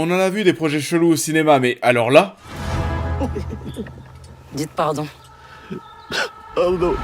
On en a vu des projets chelous au cinéma, mais alors là... Dites pardon. Pardon.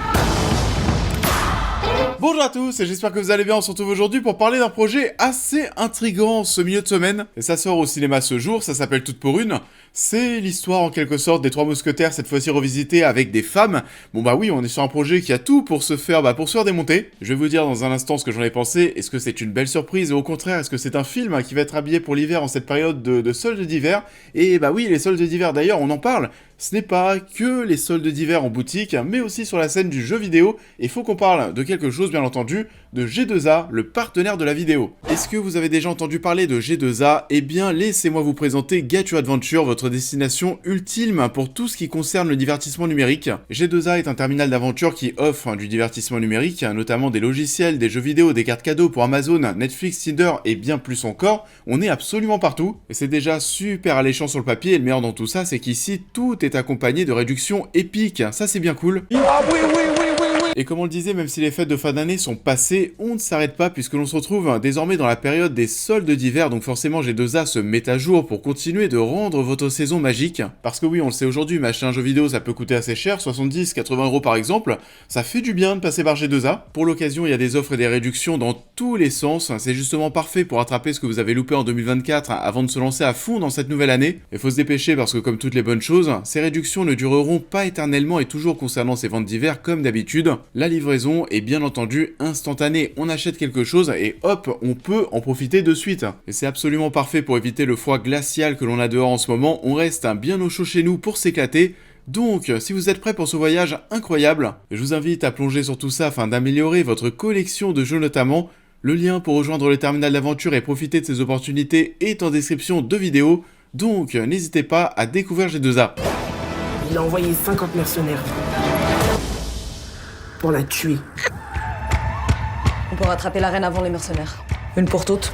Bonjour à tous, et j'espère que vous allez bien. On se retrouve aujourd'hui pour parler d'un projet assez intriguant ce milieu de semaine. Et ça sort au cinéma ce jour, ça s'appelle Toutes pour une. C'est l'histoire en quelque sorte des Trois Mousquetaires, cette fois-ci revisitée avec des femmes. Bon bah oui, on est sur un projet qui a tout pour se faire démonter. Je vais vous dire dans un instant ce que j'en ai pensé. Est-ce que c'est une belle surprise, ou au contraire, est-ce que c'est un film qui va être habillé pour l'hiver en cette période de soldes d'hiver? Et bah oui, les soldes d'hiver d'ailleurs, on en parle. Ce n'est pas que les soldes d'hiver en boutique, mais aussi sur la scène du jeu vidéo. Et il faut qu'on parle de quelque chose, bien entendu, de G2A, le partenaire de la vidéo. Est-ce que vous avez déjà entendu parler de G2A? Eh bien, laissez-moi vous présenter Get Your Adventure, votre destination ultime pour tout ce qui concerne le divertissement numérique. G2A est un terminal d'aventure qui offre du divertissement numérique, notamment des logiciels, des jeux vidéo, des cartes cadeaux pour Amazon, Netflix, Tinder et bien plus encore. On est absolument partout, et c'est déjà super alléchant sur le papier, et le meilleur dans tout ça, c'est qu'ici, tout est accompagné de réductions épiques. Ça, c'est bien cool. Ah oui. Et comme on le disait, même si les fêtes de fin d'année sont passées, on ne s'arrête pas puisque l'on se retrouve désormais dans la période des soldes d'hiver, donc forcément G2A se met à jour pour continuer de rendre votre saison magique. Parce que oui, on le sait aujourd'hui, m'acheter un jeu vidéo ça peut coûter assez cher, 70-80 € par exemple, ça fait du bien de passer par G2A. Pour l'occasion, il y a des offres et des réductions dans tous les sens, c'est justement parfait pour rattraper ce que vous avez loupé en 2024 avant de se lancer à fond dans cette nouvelle année. Il faut se dépêcher parce que comme toutes les bonnes choses, ces réductions ne dureront pas éternellement et toujours concernant ces ventes d'hiver comme d'habitude. La livraison est bien entendu instantanée, on achète quelque chose et hop, on peut en profiter de suite. Et c'est absolument parfait pour éviter le froid glacial que l'on a dehors en ce moment, on reste bien au chaud chez nous pour s'éclater. Donc, si vous êtes prêts pour ce voyage incroyable, je vous invite à plonger sur tout ça afin d'améliorer votre collection de jeux notamment. Le lien pour rejoindre le terminal d'aventure et profiter de ces opportunités est en description de vidéo, donc n'hésitez pas à découvrir G2A. Il a envoyé 50 mercenaires pour la tuer. On peut rattraper la reine avant les mercenaires. Une pour toutes.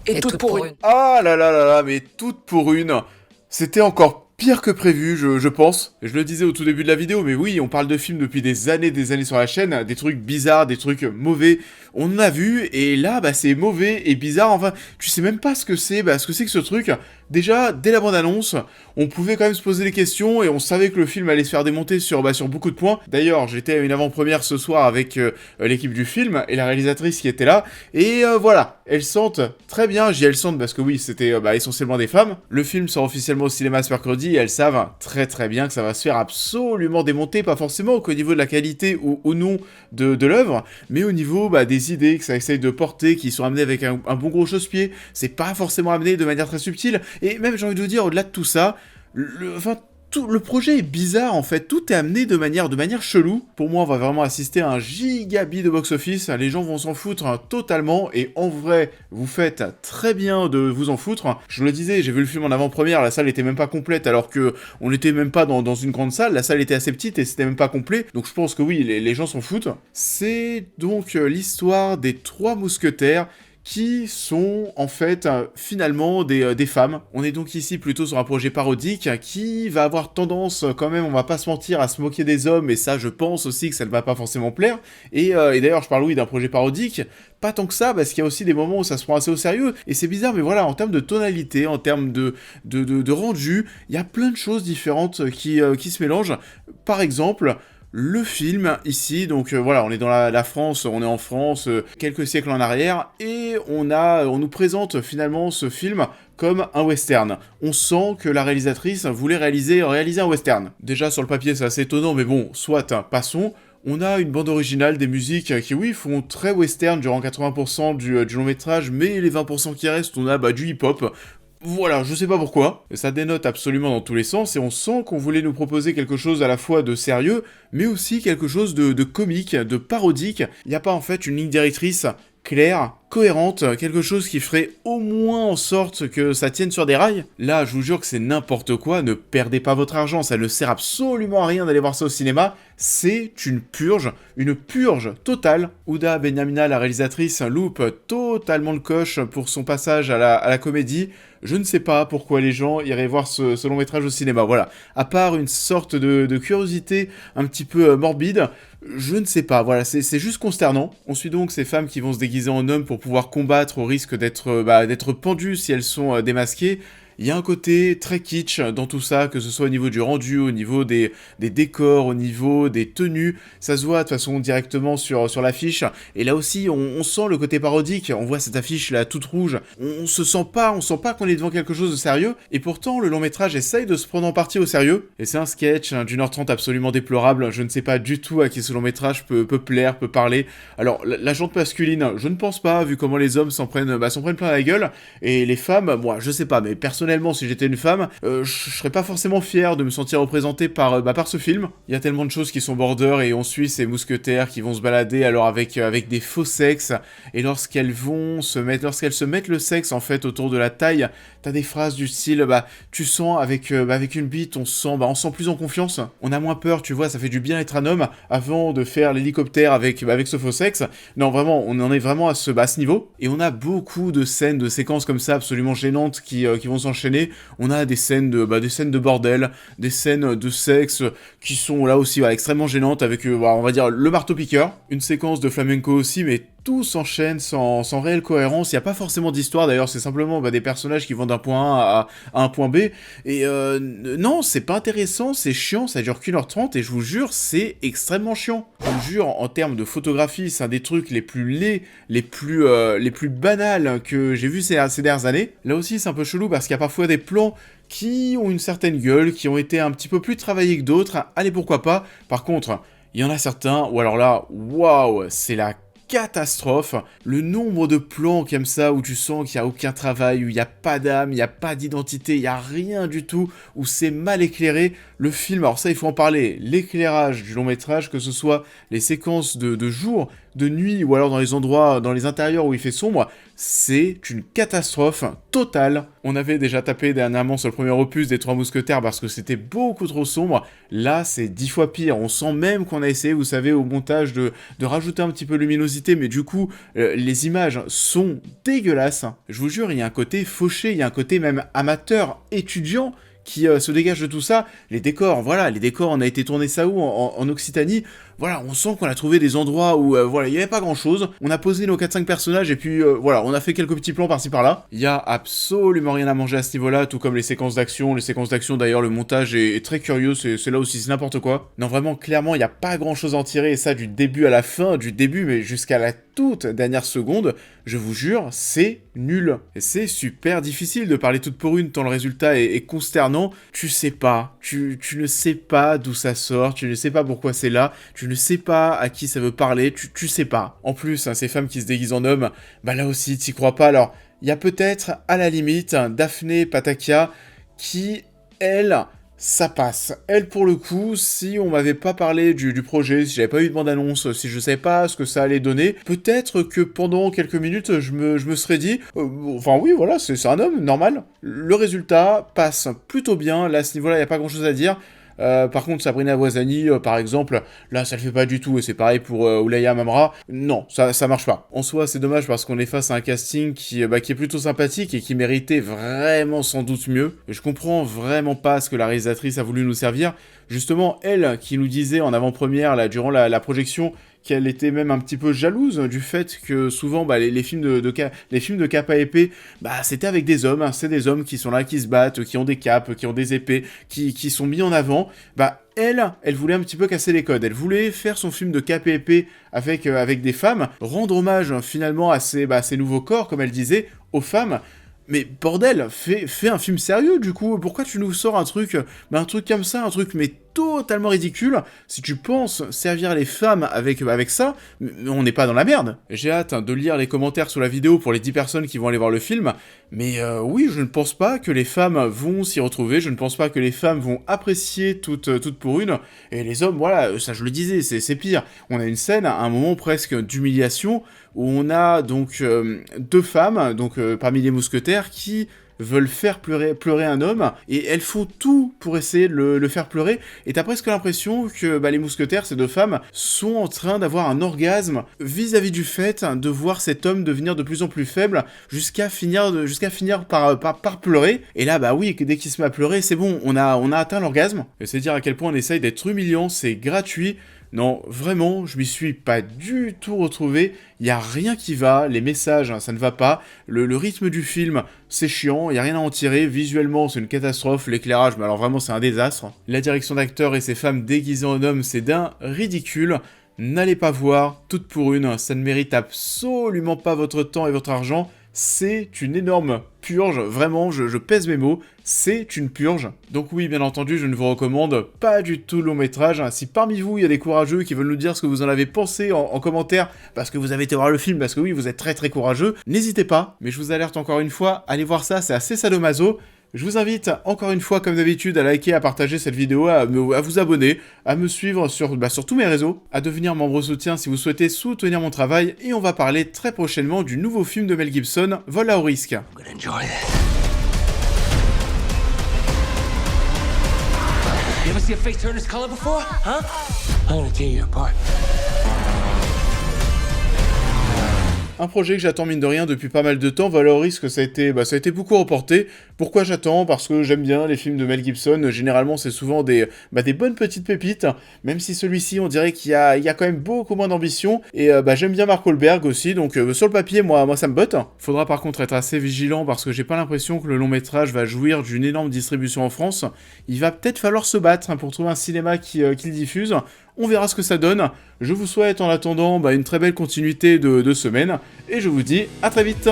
Et toutes pour une. Ah là là là là, mais toutes pour une. C'était encore pire que prévu, je pense. Je le disais au tout début de la vidéo, mais oui, on parle de films depuis des années sur la chaîne, des trucs bizarres, des trucs mauvais. On en a vu, et là, bah c'est mauvais et bizarre. Enfin, tu sais même pas ce que c'est que ce truc. Déjà, dès la bande-annonce, on pouvait quand même se poser des questions et on savait que le film allait se faire démonter sur beaucoup de points. D'ailleurs, j'étais à une avant-première ce soir avec l'équipe du film et la réalisatrice qui était là. Et voilà, elles sentent très bien, elles sentent parce que oui, c'était essentiellement des femmes. Le film sort officiellement au cinéma ce mercredi et elles savent très bien que ça va se faire absolument démonter, pas forcément qu'au niveau de la qualité ou non de l'œuvre, mais au niveau des idées que ça essaye de porter, qui sont amenées avec un bon gros chausse-pied. C'est pas forcément amené de manière très subtile. Et même, j'ai envie de vous dire, au-delà de tout ça, le projet est bizarre en fait, tout est amené de manière chelou. Pour moi, on va vraiment assister à un gigabit de box-office, les gens vont s'en foutre totalement, et en vrai, vous faites très bien de vous en foutre. Je le disais, j'ai vu le film en avant-première, la salle était même pas complète, alors que on n'était même pas dans une grande salle, la salle était assez petite et c'était même pas complet, donc je pense que oui, les gens s'en foutent. C'est donc l'histoire des Trois Mousquetaires, qui sont en fait finalement des femmes. On est donc ici plutôt sur un projet parodique qui va avoir tendance quand même, on va pas se mentir, à se moquer des hommes, et ça je pense aussi que ça ne va pas forcément plaire. Et d'ailleurs je parle oui d'un projet parodique, pas tant que ça, parce qu'il y a aussi des moments où ça se prend assez au sérieux, et c'est bizarre, mais voilà, en termes de tonalité, en termes de rendu, il y a plein de choses différentes qui se mélangent. Par exemple, le film, ici, donc voilà, on est dans la France, on est en France, quelques siècles en arrière, et on nous présente finalement ce film comme un western. On sent que la réalisatrice voulait réaliser un western. Déjà, sur le papier, c'est assez étonnant, mais bon, soit, passons. On a une bande originale, des musiques qui, oui, font très western durant 80% du long métrage, mais les 20% qui restent, on a du hip-hop. Voilà, je sais pas pourquoi, ça dénote absolument dans tous les sens, et on sent qu'on voulait nous proposer quelque chose à la fois de sérieux, mais aussi quelque chose de comique, de parodique. Il n'y a pas en fait une ligne directrice claire, cohérente, quelque chose qui ferait au moins en sorte que ça tienne sur des rails. Là, je vous jure que c'est n'importe quoi, ne perdez pas votre argent, ça ne sert absolument à rien d'aller voir ça au cinéma, c'est une purge totale. Ouda Benyamina, la réalisatrice, loupe totalement le coche pour son passage à la comédie. Je ne sais pas pourquoi les gens iraient voir ce long métrage au cinéma, voilà. À part une sorte de curiosité un petit peu morbide, je ne sais pas, voilà, c'est juste consternant. On suit donc ces femmes qui vont se déguiser en hommes pour pour pouvoir combattre au risque d'être pendues si elles sont démasquées. Il y a un côté très kitsch dans tout ça, que ce soit au niveau du rendu, au niveau des décors, au niveau des tenues. Ça se voit de toute façon directement sur l'affiche. Et là aussi, on sent le côté parodique. On voit cette affiche là toute rouge. On sent pas qu'on est devant quelque chose de sérieux. Et pourtant, le long métrage essaye de se prendre en partie au sérieux. Et c'est un sketch d'1h30 absolument déplorable. Je ne sais pas du tout à qui ce long métrage peut plaire, peut parler. Alors, la jante masculine, je ne pense pas, vu comment les hommes s'en prennent plein la gueule. Et les femmes, moi, je sais pas, mais personnellement, si j'étais une femme, je serais pas forcément fier de me sentir représenté par ce film. Il y a tellement de choses qui sont border et on suit ces mousquetaires qui vont se balader alors avec des faux sexes et lorsqu'elles se mettent le sexe en fait autour de la taille, t'as des phrases du style tu sens avec une bite on se sent plus en confiance, on a moins peur, tu vois, ça fait du bien être un homme avant de faire l'hélicoptère avec ce faux sexe. Non, vraiment, on en est vraiment à ce niveau et on a beaucoup de scènes, de séquences comme ça absolument gênantes qui vont s'enchaîner. On a des scènes de bordel, des scènes de sexe qui sont là aussi extrêmement gênantes avec, on va dire, le marteau-piqueur. Une séquence de flamenco aussi, mais tout s'enchaîne sans réelle cohérence. Il n'y a pas forcément d'histoire, d'ailleurs, c'est simplement des personnages qui vont d'un point A à un point B. Et non, c'est pas intéressant, c'est chiant, ça dure qu'1h30, et je vous jure, c'est extrêmement chiant. Je vous jure, en termes de photographie, c'est un des trucs les plus laids, les plus banals que j'ai vu ces dernières années. Là aussi, c'est un peu chelou, parce qu'il y a parfois des plans qui ont une certaine gueule, qui ont été un petit peu plus travaillés que d'autres. Allez, pourquoi pas. Par contre, il y en a certains, ou alors là, waouh, c'est la catastrophe. Le nombre de plans comme ça où tu sens qu'il n'y a aucun travail, où il n'y a pas d'âme, il n'y a pas d'identité, il n'y a rien du tout, où c'est mal éclairé. Le film, alors ça il faut en parler, l'éclairage du long métrage, que ce soit les séquences de jour, de nuit ou alors dans les endroits, dans les intérieurs où il fait sombre, c'est une catastrophe totale. On avait déjà tapé dernièrement sur le premier opus des Trois Mousquetaires parce que c'était beaucoup trop sombre. Là, c'est 10 fois pire. On sent même qu'on a essayé, vous savez, au montage de rajouter un petit peu de luminosité, mais du coup, les images sont dégueulasses. Je vous jure, il y a un côté fauché, il y a un côté même amateur, étudiant, qui se dégage de tout ça. Les décors, on a été tourné ça où en Occitanie. Voilà, on sent qu'on a trouvé des endroits où, il n'y avait pas grand-chose. On a posé nos 4-5 personnages et puis, on a fait quelques petits plans par-ci par-là. Il y a absolument rien à manger à ce niveau-là, tout comme les séquences d'action. Les séquences d'action, d'ailleurs, le montage est très curieux, c'est là aussi, c'est n'importe quoi. Non, vraiment, clairement, il n'y a pas grand-chose à en tirer, et ça, du début à la fin, du début, mais jusqu'à la toute dernière seconde, je vous jure, c'est nul. Et c'est super difficile de parler toute pour une, tant le résultat est consternant. Tu sais pas, tu ne sais pas d'où ça sort, tu ne sais pas pourquoi c'est là, tu ne sais pas à qui ça veut parler, tu sais pas. En plus, ces femmes qui se déguisent en hommes, là aussi, t'y crois pas. Alors, il y a peut-être, à la limite, Daphné Patakia, qui, elle, ça passe. Elle, pour le coup, si on m'avait pas parlé du projet, si j'avais pas eu de bande-annonce, si je savais pas ce que ça allait donner, peut-être que pendant quelques minutes, je me serais dit, oui, voilà, c'est un homme, normal. Le résultat passe plutôt bien, là, à ce niveau-là, il y a pas grand-chose à dire. Par contre, Sabrina Voisani, par exemple, là, ça le fait pas du tout, et c'est pareil pour Oulaya Mamra. Non, ça marche pas. En soi, c'est dommage parce qu'on est face à un casting qui est plutôt sympathique et qui méritait vraiment sans doute mieux. Et je comprends vraiment pas ce que la réalisatrice a voulu nous servir. Justement, elle, qui nous disait en avant-première, là, durant la projection, qu'elle était même un petit peu jalouse du fait que souvent les films de cape à épée, c'était avec des hommes, hein, c'est des hommes qui sont là, qui se battent, qui ont des capes, qui ont des épées, qui sont mis en avant. Elle voulait un petit peu casser les codes, elle voulait faire son film de cape et épée avec des femmes, rendre hommage finalement à ces nouveaux corps, comme elle disait, aux femmes. Mais bordel, fais un film sérieux du coup, pourquoi tu nous sors un truc comme ça, un truc mais totalement ridicule. Si tu penses servir les femmes avec ça, on n'est pas dans la merde. J'ai hâte de lire les commentaires sous la vidéo pour les 10 personnes qui vont aller voir le film, mais oui, je ne pense pas que les femmes vont s'y retrouver, je ne pense pas que les femmes vont apprécier toutes pour une, et les hommes, voilà, ça je le disais, c'est pire. On a une scène, à un moment presque d'humiliation, où on a donc 2 femmes, donc parmi les mousquetaires, qui veulent faire pleurer un homme, et elles font tout pour essayer de le faire pleurer, et t'as presque l'impression que les mousquetaires, ces 2 femmes, sont en train d'avoir un orgasme vis-à-vis du fait de voir cet homme devenir de plus en plus faible, jusqu'à finir par pleurer, et là, oui, dès qu'il se met à pleurer, c'est bon, on a atteint l'orgasme, et c'est dire à quel point on essaye d'être humiliant, c'est gratuit. Non, vraiment, je m'y suis pas du tout retrouvé. Il y a rien qui va, les messages, hein, ça ne va pas. Le rythme du film, c'est chiant, il y a rien à en tirer. Visuellement, c'est une catastrophe. L'éclairage, mais alors vraiment, c'est un désastre. La direction d'acteurs et ces femmes déguisées en hommes, c'est d'un ridicule. N'allez pas voir, toutes pour une, ça ne mérite absolument pas votre temps et votre argent. C'est une énorme purge, vraiment, je pèse mes mots, c'est une purge. Donc oui, bien entendu, je ne vous recommande pas du tout le long métrage. Si parmi vous, il y a des courageux qui veulent nous dire ce que vous en avez pensé en commentaire, parce que vous avez été voir le film, parce que oui, vous êtes très très courageux, n'hésitez pas. Mais je vous alerte encore une fois, allez voir ça, c'est assez sadomaso. Je vous invite encore une fois, comme d'habitude, à liker, à partager cette vidéo, à vous abonner, à me suivre sur tous mes réseaux, à devenir membre soutien si vous souhaitez soutenir mon travail, et on va parler très prochainement du nouveau film de Mel Gibson, Vol à haut risque. Enjoy this. You ever see a face turn this color before? Huh? I'm gonna tear you apart. Un projet que j'attends mine de rien depuis pas mal de temps. Vol à haut risque, ça a été beaucoup reporté. Pourquoi j'attends? Parce que j'aime bien les films de Mel Gibson. Généralement, c'est souvent des bonnes petites pépites. Même si celui-ci, on dirait qu'il y a quand même beaucoup moins d'ambition. Et j'aime bien Mark Wahlberg aussi. Donc sur le papier, moi ça me botte. Faudra par contre être assez vigilant parce que j'ai pas l'impression que le long métrage va jouir d'une énorme distribution en France. Il va peut-être falloir se battre pour trouver un cinéma qui le diffuse. On verra ce que ça donne. Je vous souhaite en attendant une très belle continuité de semaine. Et je vous dis à très vite.